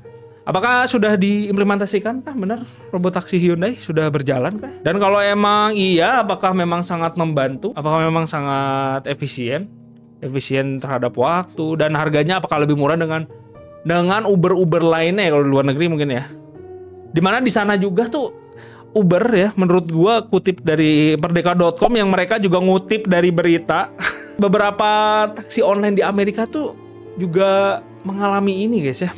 Speaker 1: apakah sudah diimplementasikan kah benar robot taksi Hyundai? Sudah berjalan kah? Dan kalau emang iya, apakah memang sangat membantu? Apakah memang sangat efisien terhadap waktu, dan harganya apakah lebih murah dengan Uber lainnya kalau di luar negeri mungkin ya? Dimana di sana juga tuh Uber ya, menurut gua kutip dari merdeka.com yang mereka juga ngutip dari berita beberapa taksi online di Amerika tuh juga mengalami ini guys ya,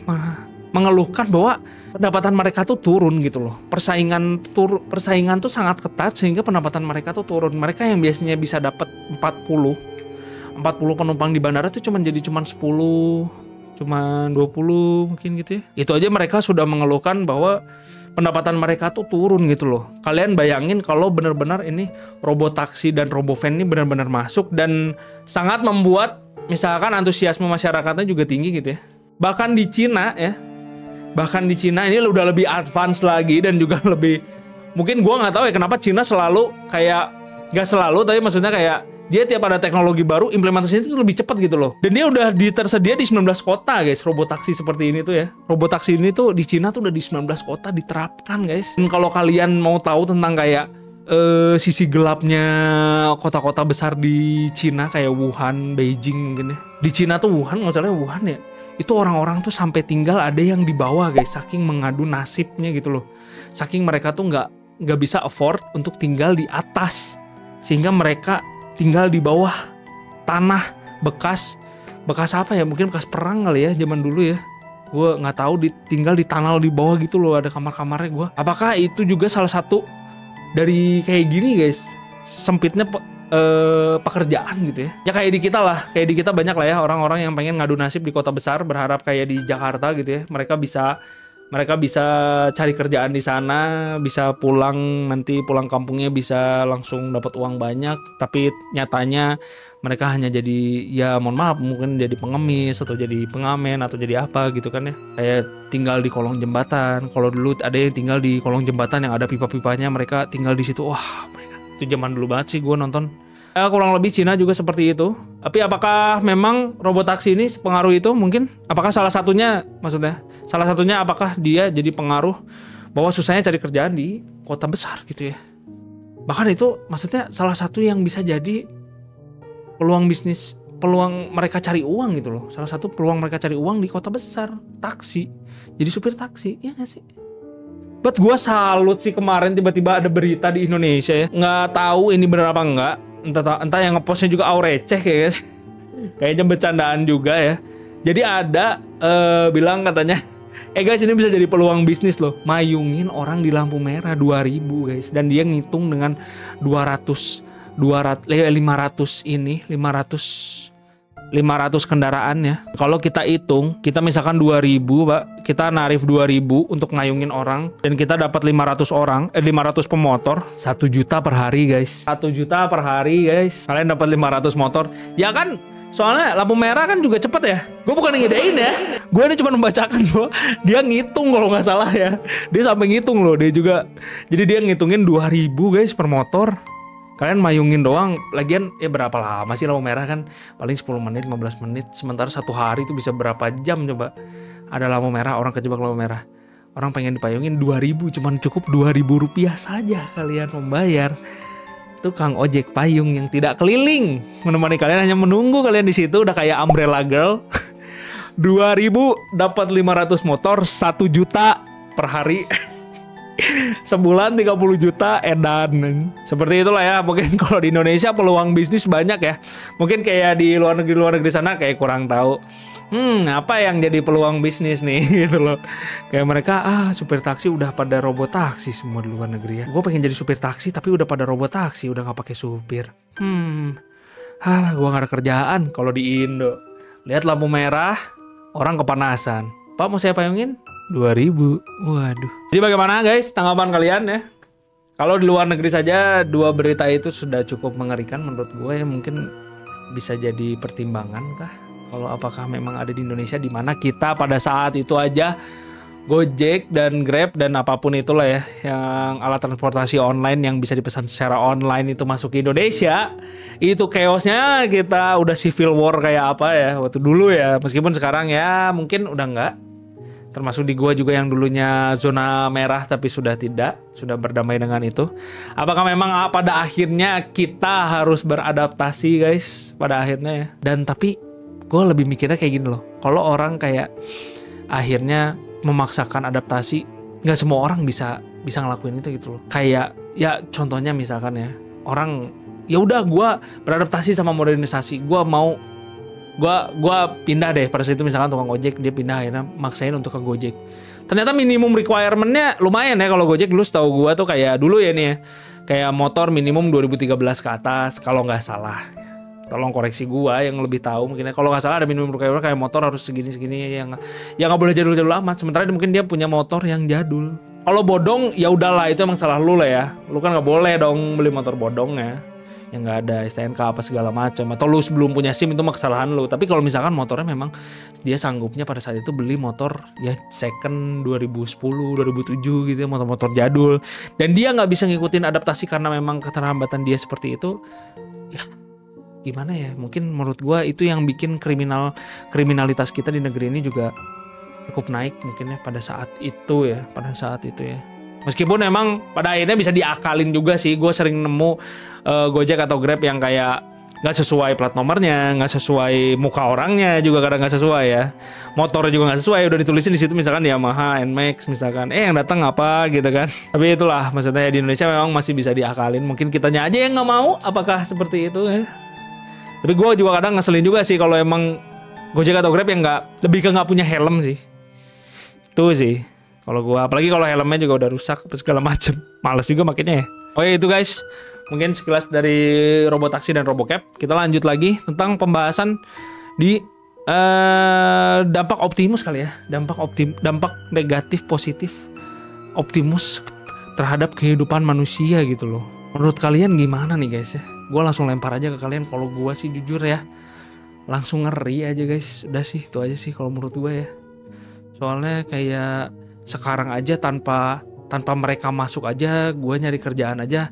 Speaker 1: mengeluhkan bahwa pendapatan mereka tuh turun gitu loh. Persaingan tuh sangat ketat sehingga pendapatan mereka tuh turun. Mereka yang biasanya bisa dapat 40 penumpang di bandara tuh cuman 10, cuman 20 mungkin gitu ya. Itu aja mereka sudah mengeluhkan bahwa pendapatan mereka tuh turun gitu loh. Kalian bayangin kalau benar-benar ini robot taksi dan robovan ini benar-benar masuk dan sangat membuat misalkan antusiasme masyarakatnya juga tinggi gitu ya. Bahkan di Cina ini udah lebih advance lagi dan juga lebih, mungkin gua nggak tahu ya kenapa Cina selalu kayak, nggak selalu tapi maksudnya kayak Dia tiap ada teknologi baru, implementasinya itu lebih cepat gitu loh. Dan dia udah tersedia di 19 kota guys, robot taksi seperti ini tuh ya. Robot taksi ini tuh di Cina tuh udah di 19 kota diterapkan guys. Dan kalau kalian mau tahu tentang kayak sisi gelapnya kota-kota besar di Cina kayak Wuhan, Beijing mungkin ya. Di Cina tuh Wuhan, nggak salah Wuhan ya. Itu orang-orang tuh sampai tinggal ada yang di bawah guys, saking mengadu nasibnya gitu loh. Saking mereka tuh nggak bisa afford untuk tinggal di atas, sehingga mereka tinggal di bawah tanah bekas apa ya, mungkin bekas perang kali ya zaman dulu ya. Gue nggak tahu, tinggal di tunnel di bawah gitu loh, ada kamar-kamarnya gue. Apakah itu juga salah satu dari kayak gini guys, sempitnya pekerjaan gitu ya. Ya kayak di kita lah, kayak di kita banyak lah ya orang-orang yang pengen ngadu nasib di kota besar, berharap kayak di Jakarta gitu ya. Mereka bisa cari kerjaan di sana, bisa nanti pulang kampungnya bisa langsung dapat uang banyak. Tapi nyatanya mereka hanya jadi, ya mohon maaf, mungkin jadi pengemis atau jadi pengamen atau jadi apa gitu kan ya. Kayak tinggal di kolong jembatan. Kalau dulu ada yang tinggal di kolong jembatan yang ada pipa-pipanya, mereka tinggal di situ. Wah, itu zaman dulu banget sih gue nonton. Ya, kurang lebih Cina juga seperti itu. Tapi apakah memang robot taksi ini pengaruh itu mungkin? Apakah salah satunya, maksudnya salah satunya apakah dia jadi pengaruh bahwa susahnya cari kerjaan di kota besar gitu ya? Bahkan itu maksudnya salah satu yang bisa jadi peluang bisnis, peluang mereka cari uang gitu loh. Salah satu peluang mereka cari uang di kota besar, taksi. Jadi supir taksi, ya gak sih? But gue salut sih kemarin tiba-tiba ada berita di Indonesia ya. Nggak tahu ini benar apa enggak. Entah yang ngepostnya juga receh ya guys. Kayaknya bercandaan juga ya. Jadi ada bilang katanya, guys ini bisa jadi peluang bisnis loh. Mayungin orang di lampu merah 2000 guys. Dan dia ngitung dengan 500 kendaraan ya. Kalau kita hitung, kita misalkan 2000 Pak, kita narif 2000 untuk ngayungin orang, dan kita dapat 500 pemotor, 1 juta per hari guys. 1 juta per hari guys. Kalian dapat 500 motor. Ya kan, soalnya lampu merah kan juga cepet ya. Gue bukan ngedein ya. Gue ini cuma membacakan bahwa dia ngitung kalau nggak salah ya. Dia sampai ngitung loh, dia juga. Jadi dia ngitungin 2000 guys per motor. Kalian mayungin doang, lagian ya berapa lama sih lampu merah kan? Paling 10 menit, 15 menit. Sementara 1 hari itu bisa berapa jam coba? Ada lampu merah, orang kejebak lampu merah. Orang pengen dipayungin 2000, cuman cukup 2000 rupiah saja kalian membayar. Tukang ojek payung yang tidak keliling menemani kalian, hanya menunggu kalian di situ, udah kayak Umbrella Girl. 2000 dapat 500 motor, 1 juta per hari. Sebulan 30 juta edan. Seperti itulah ya. Mungkin kalau di Indonesia peluang bisnis banyak ya. Mungkin kayak di luar negeri sana kayak kurang tahu. Apa yang jadi peluang bisnis nih gitu loh. Kayak mereka supir taksi udah pada robot taksi semua di luar negeri ya. Gue pengen jadi supir taksi tapi udah pada robot taksi, udah nggak pakai supir. Gue nggak ada kerjaan kalau di Indo. Lihat lampu merah, orang kepanasan. Pak mau saya payungin? 2000. Waduh. Jadi bagaimana guys tanggapan kalian ya? Kalau di luar negeri saja 2 berita itu sudah cukup mengerikan menurut gue ya. Mungkin bisa jadi pertimbangan kah? Kalau apakah memang ada di Indonesia, di mana kita pada saat itu aja Gojek dan Grab dan apapun itulah ya, yang alat transportasi online yang bisa dipesan secara online itu masuk ke Indonesia, itu chaosnya kita udah civil war kayak apa ya waktu dulu ya. Meskipun sekarang ya mungkin udah enggak. Termasuk di gua juga yang dulunya zona merah tapi sudah berdamai dengan itu. Apakah memang pada akhirnya kita harus beradaptasi guys pada akhirnya ya. Dan tapi gue lebih mikirnya kayak gini loh. Kalau orang kayak akhirnya memaksakan adaptasi, nggak semua orang bisa ngelakuin itu gitu loh. Kayak ya contohnya misalkan ya, orang ya udah gue beradaptasi sama modernisasi, gue pindah deh pada saat itu. Misalkan tukang ojek dia pindah, akhirnya maksain untuk ke Gojek. Ternyata minimum requirement-nya lumayan ya kalau Gojek. Dulu setahu gue tuh kayak dulu ya nih ya, kayak motor minimum 2013 ke atas kalau nggak salah. Tolong koreksi gua yang lebih tahu mungkin ya. Kalau nggak salah ada minimum requirement kayak motor harus segini yang nggak boleh jadul-jadul amat. Sementara mungkin dia punya motor yang jadul. Kalau bodong ya udahlah, itu emang salah lu lah ya. Lu kan nggak boleh dong beli motor bodong ya, yang nggak ada STNK apa segala macam. Atau lu sebelum punya SIM itu mah kesalahan lu. Tapi kalau misalkan motornya memang dia sanggupnya pada saat itu beli motor ya second 2010, 2007 gitu ya, motor-motor jadul. Dan dia nggak bisa ngikutin adaptasi karena memang keterlambatan dia seperti itu. Ya gimana ya, mungkin menurut gue itu yang bikin kriminalitas kita di negeri ini juga cukup naik mungkin ya pada saat itu ya. Meskipun emang pada akhirnya bisa diakalin juga sih. Gue sering nemu Gojek atau Grab yang kayak nggak sesuai plat nomornya, nggak sesuai muka orangnya juga kadang nggak sesuai ya. Motornya juga nggak sesuai, udah ditulisin di situ misalkan Yamaha NMAX misalkan, yang datang apa gitu kan. Tapi itulah maksudnya di Indonesia memang masih bisa diakalin. Mungkin kitanya aja yang nggak mau, apakah seperti itu ya. Tapi gue juga kadang ngeselin juga sih kalau emang Gojek atau Grab yang lebih ke nggak punya helm sih. Itu sih. Kalau gue, apalagi kalau helmnya juga udah rusak segala macem, males juga makanya ya. Oke itu guys, mungkin sekilas dari Robotaxi dan Robocab. Kita lanjut lagi tentang pembahasan di dampak Optimus kali ya, dampak negatif positif Optimus terhadap kehidupan manusia gitu loh. Menurut kalian gimana nih guys ya? Gue langsung lempar aja ke kalian. Kalau gue sih jujur ya, langsung ngeri aja guys. Udah sih itu aja sih kalau menurut gue ya. Soalnya kayak sekarang aja tanpa mereka masuk aja, gue nyari kerjaan aja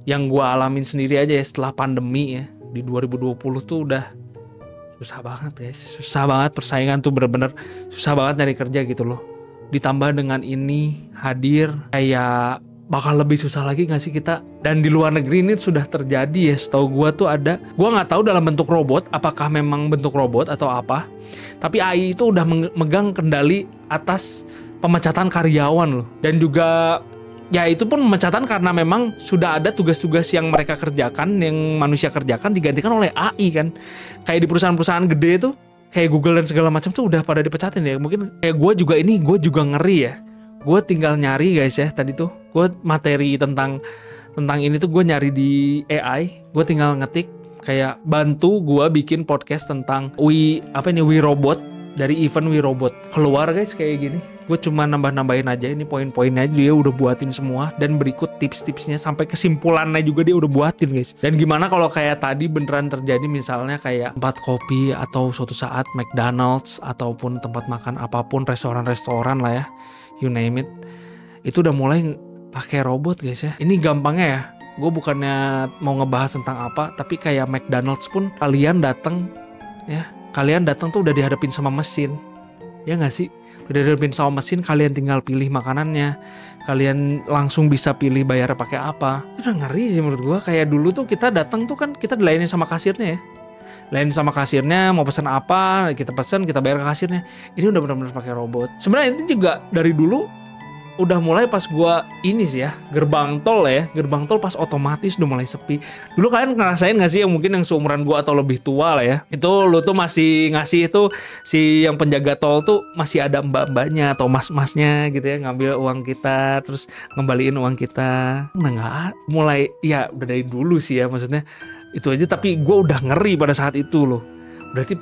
Speaker 1: yang gue alamin sendiri aja ya setelah pandemi ya di 2020 tuh udah susah banget guys, susah banget, persaingan tuh bener-bener susah banget nyari kerja gitu loh. Ditambah dengan ini hadir, kayak bakal lebih susah lagi gak sih kita. Dan di luar negeri ini sudah terjadi ya, setahu gue tuh ada, gue nggak tahu dalam bentuk robot, apakah memang bentuk robot atau apa, tapi AI itu udah megang kendali atas pemecatan karyawan loh. Dan juga ya itu pun pemecatan karena memang sudah ada tugas-tugas yang mereka kerjakan, yang manusia kerjakan digantikan oleh AI kan. Kayak di perusahaan-perusahaan gede tuh, kayak Google dan segala macam tuh udah pada dipecatin ya. Mungkin kayak gue juga ngeri ya. Gue tinggal nyari guys ya, tadi tuh gue materi tentang ini tuh gue nyari di AI. Gue tinggal ngetik kayak bantu gue bikin podcast tentang We Robot, dari event We Robot. Keluar guys kayak gini. Gue cuma nambah-nambahin aja ini poin-poinnya, dia udah buatin semua dan berikut tips-tipsnya sampai kesimpulannya juga dia udah buatin guys. Dan gimana kalau kayak tadi beneran terjadi misalnya kayak tempat kopi atau suatu saat McDonald's ataupun tempat makan apapun, restoran-restoran lah ya, you name it, itu udah mulai pakai robot guys ya. Ini gampangnya ya, gue bukannya mau ngebahas tentang apa, tapi kayak McDonald's pun kalian datang tuh udah dihadapin sama mesin, ya nggak sih? Udah dihadapin sama mesin, kalian tinggal pilih makanannya, kalian langsung bisa pilih bayar pakai apa. Itu udah ngeri sih menurut gua. Kayak dulu tuh kita datang tuh kan kita dilayani sama kasirnya ya, lain sama kasirnya, mau pesan apa kita pesan, kita bayar ke kasirnya. Ini udah benar-benar pakai robot. Sebenarnya itu juga dari dulu udah mulai pas gua ini sih ya, gerbang tol pas otomatis udah mulai sepi. Dulu kalian ngerasain gak sih yang mungkin yang seumuran gua atau lebih tua lah ya, itu lu tuh masih ngasih itu, si yang penjaga tol tuh masih ada mbak-mbaknya atau mas-masnya gitu ya, ngambil uang kita terus ngembaliin uang kita. Nggak mulai ya, udah dari dulu sih ya, maksudnya itu aja. Tapi gua udah ngeri pada saat itu loh. Berarti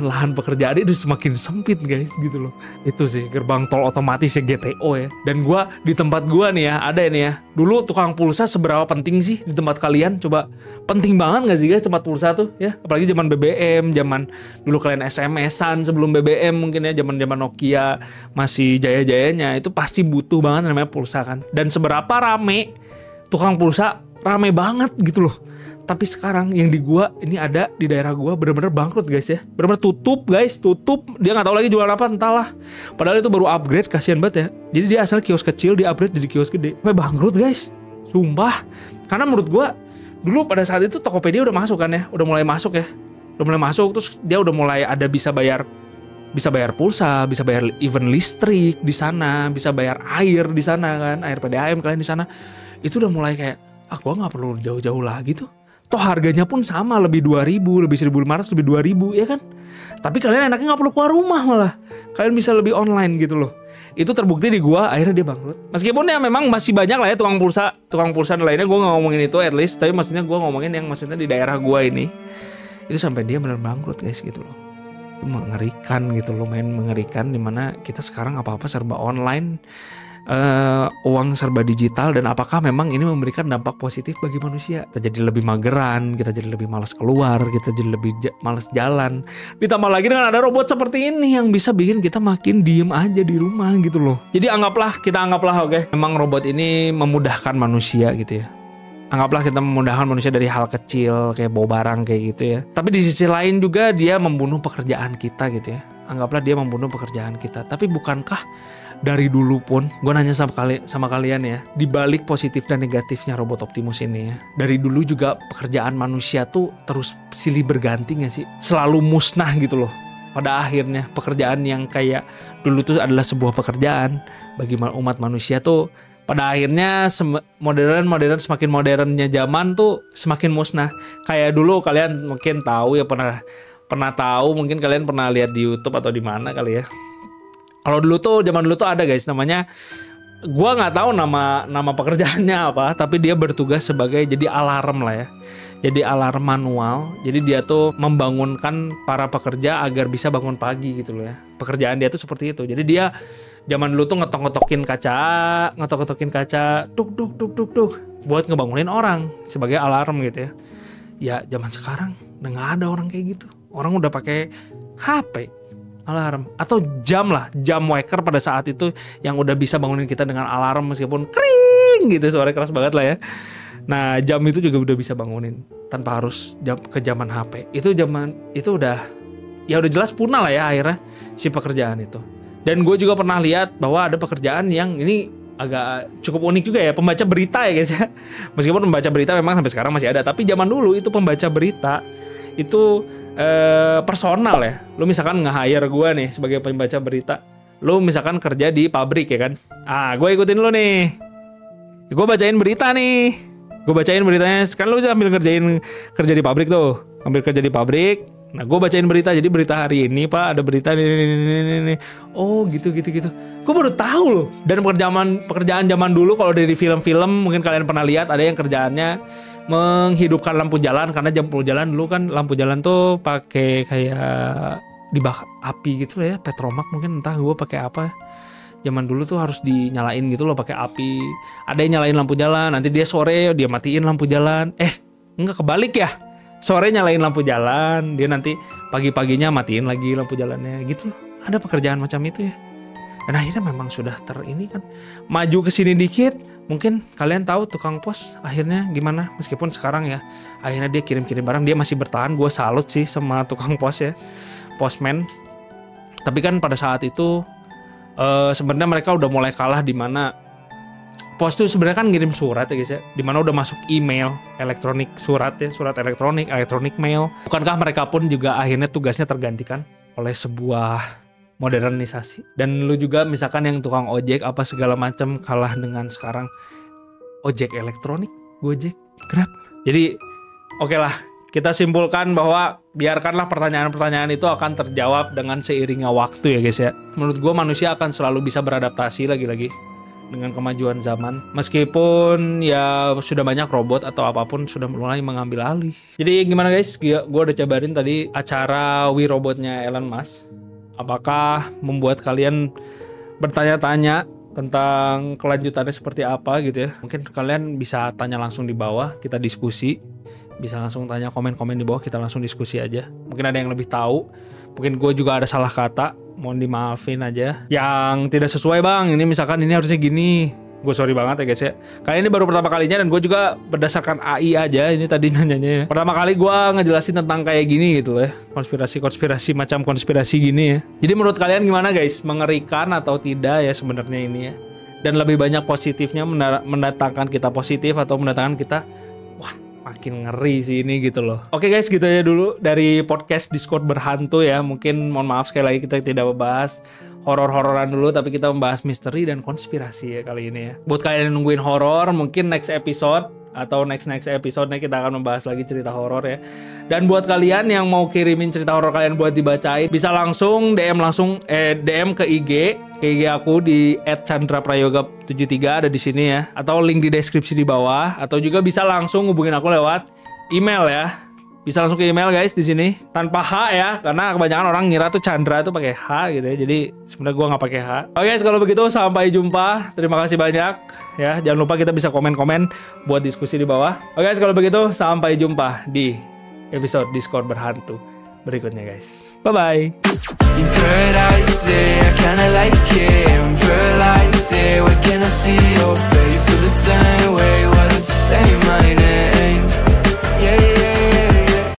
Speaker 1: lahan pekerjaan itu semakin sempit guys gitu loh. Itu sih gerbang tol otomatis ya, GTO ya. Dan gua di tempat gua nih ya, ada ini ya. Dulu tukang pulsa seberapa penting sih di tempat kalian? Coba penting banget gak sih guys tempat pulsa tuh ya? Apalagi zaman BBM, zaman dulu kalian SMS-an sebelum BBM mungkin ya, zaman Nokia masih jaya-jayanya, itu pasti butuh banget namanya pulsa kan. Dan seberapa rame tukang pulsa, rame banget gitu loh. Tapi sekarang yang di gua ini ada di daerah gua bener-bener bangkrut guys ya, bener-bener tutup guys, dia nggak tahu lagi jualan apa entahlah. Padahal itu baru upgrade, kasihan banget ya. Jadi dia asal kios kecil di upgrade jadi kios gede, sampai bangkrut guys, sumpah. Karena menurut gua dulu pada saat itu Tokopedia udah masuk kan ya, udah mulai masuk terus dia udah mulai ada bisa bayar pulsa, bisa bayar even listrik di sana, bisa bayar air di sana kan, air PDAM kalian di sana. Itu udah mulai kayak gua nggak perlu jauh-jauh lagi tuh. Toh harganya pun sama, lebih 2.000, lebih 1.500, lebih 2.000 ya kan. Tapi kalian enaknya gak perlu keluar rumah malah. Kalian bisa lebih online gitu loh. Itu terbukti di gua, akhirnya dia bangkrut. Meskipun ya memang masih banyak lah ya tukang pulsa dan lainnya. Gua gak ngomongin itu at least, tapi maksudnya gua ngomongin yang maksudnya di daerah gua ini. Itu sampai dia benar bangkrut guys gitu loh. Itu mengerikan gitu loh, mengerikan. Dimana kita sekarang apa-apa serba online, uang serba digital. Dan apakah memang ini memberikan dampak positif bagi manusia? Kita jadi lebih mageran, kita jadi lebih malas keluar, kita jadi lebih malas jalan. Ditambah lagi dengan ada robot seperti ini yang bisa bikin kita makin diem aja di rumah gitu loh. Jadi kita anggaplah oke, memang robot ini memudahkan manusia gitu ya. Anggaplah kita memudahkan manusia dari hal kecil kayak bawa barang kayak gitu ya. Tapi di sisi lain juga dia membunuh pekerjaan kita gitu ya. Anggaplah dia membunuh pekerjaan kita. Tapi bukankah dari dulu pun, gue nanya sama kalian ya, di balik positif dan negatifnya robot Optimus ini ya, dari dulu juga pekerjaan manusia tuh terus silih berganti gak sih? Selalu musnah gitu loh. Pada akhirnya pekerjaan yang kayak dulu tuh adalah sebuah pekerjaan bagi umat manusia tuh pada akhirnya modern semakin modernnya zaman tuh semakin musnah. Kayak dulu kalian mungkin tahu ya, pernah tahu, mungkin kalian pernah lihat di YouTube atau di mana kali ya. Kalau zaman dulu tuh ada guys, namanya, gua nggak tahu nama pekerjaannya apa, tapi dia bertugas sebagai jadi alarm lah ya. Jadi alarm manual. Jadi dia tuh membangunkan para pekerja agar bisa bangun pagi gitu loh ya. Pekerjaan dia tuh seperti itu. Jadi dia zaman dulu tuh ngetok-ngetokin kaca, duk buat ngebangunin orang sebagai alarm gitu ya. Ya zaman sekarang udah nggak ada orang kayak gitu. Orang udah pakai HP alarm atau jam waker pada saat itu yang udah bisa bangunin kita dengan alarm meskipun kring gitu, suara keras banget lah ya. Nah, jam itu juga udah bisa bangunin tanpa harus ke zaman HP. Itu udah jelas punah lah ya akhirnya si pekerjaan itu. Dan gue juga pernah lihat bahwa ada pekerjaan yang ini agak cukup unik juga ya, pembaca berita ya guys ya. Meskipun pembaca berita memang sampai sekarang masih ada, tapi zaman dulu itu pembaca berita itu personal ya. Lu misalkan nge-hire gue nih sebagai pembaca berita. Lu misalkan kerja di pabrik ya kan. Gue ikutin lu nih. Gue bacain berita nih. Gue bacain beritanya. Sekarang lu ambil kerja di pabrik tuh. Ambil kerja di pabrik. Nah, gue bacain berita. Jadi berita hari ini, Pak, ada berita ini. Oh, gitu. Gue baru tahu loh. Dan pekerjaan zaman dulu kalau dari film-film mungkin kalian pernah lihat, ada yang kerjaannya menghidupkan lampu jalan, karena lampu jalan dulu kan lampu jalan tuh pakai kayak dibakar api gitu lah ya, petromak mungkin, entah gue pakai apa. Zaman dulu tuh harus dinyalain gitu loh pakai api. Ada yang nyalain lampu jalan, nanti dia sore dia matiin lampu jalan. Enggak, kebalik ya. Sore nyalain lampu jalan, dia nanti pagi-paginya matiin lagi lampu jalannya gitu loh. Ada pekerjaan macam itu ya. Dan akhirnya memang sudah maju ke sini dikit. Mungkin kalian tahu tukang pos akhirnya gimana, meskipun sekarang ya akhirnya dia kirim-kirim barang, dia masih bertahan. Gue salut sih sama tukang pos ya, postman. Tapi kan pada saat itu sebenarnya mereka udah mulai kalah, di mana pos tuh sebenarnya kan ngirim surat ya guys ya, di mana udah masuk email elektronik, surat elektronik mail. Bukankah mereka pun juga akhirnya tugasnya tergantikan oleh sebuah modernisasi? Dan lu juga misalkan yang tukang ojek apa segala macam kalah dengan sekarang ojek elektronik, Gojek, Grab. Jadi oke lah, kita simpulkan bahwa biarkanlah pertanyaan-pertanyaan itu akan terjawab dengan seiringnya waktu ya guys ya. Menurut gue manusia akan selalu bisa beradaptasi lagi dengan kemajuan zaman. Meskipun ya sudah banyak robot atau apapun sudah mulai mengambil alih. Jadi gimana guys, gue udah cabarin tadi acara We Robotnya Elon Musk. Apakah membuat kalian bertanya-tanya tentang kelanjutannya seperti apa gitu ya. Mungkin kalian bisa tanya langsung di bawah, kita diskusi. Bisa langsung tanya komen-komen di bawah, kita langsung diskusi aja. Mungkin ada yang lebih tahu, mungkin gue juga ada salah kata, mohon dimaafin aja. Yang tidak sesuai bang, ini misalkan ini harusnya gini, gue sorry banget ya guys ya. Kali ini baru pertama kalinya dan gue juga berdasarkan AI aja ini tadi nanyanya ya. Pertama kali gue ngejelasin tentang kayak gini gitu ya, konspirasi macam konspirasi gini ya. Jadi menurut kalian gimana guys, mengerikan atau tidak ya sebenarnya ini ya? Dan lebih banyak positifnya mendatangkan kita positif atau mendatangkan kita makin ngeri sih ini gitu loh. Oke guys, gitu aja dulu dari podcast Discord Berhantu ya. Mungkin mohon maaf sekali lagi kita tidak membahas horor-hororan dulu, tapi kita membahas misteri dan konspirasi ya kali ini ya. Buat kalian yang nungguin horor, mungkin next episode atau next episode-nya kita akan membahas lagi cerita horor ya. Dan buat kalian yang mau kirimin cerita horor kalian buat dibacain, bisa langsung DM ke IG aku di @chandraprayoga73 ada di sini ya, atau link di deskripsi di bawah, atau juga bisa langsung hubungin aku lewat email ya. Bisa langsung ke email guys di sini tanpa H ya, karena kebanyakan orang ngira tuh Chandra tuh pakai H gitu ya. Jadi sebenarnya gua nggak pakai H. Oke guys, kalau begitu sampai jumpa. Terima kasih banyak ya. Jangan lupa kita bisa komen-komen buat diskusi di bawah. Oke guys, kalau begitu sampai jumpa di episode Discord Berhantu berikutnya guys. Bye bye.
Speaker 5: In paradise, I kinda like it. In paradise, where can I see your face? To the sun.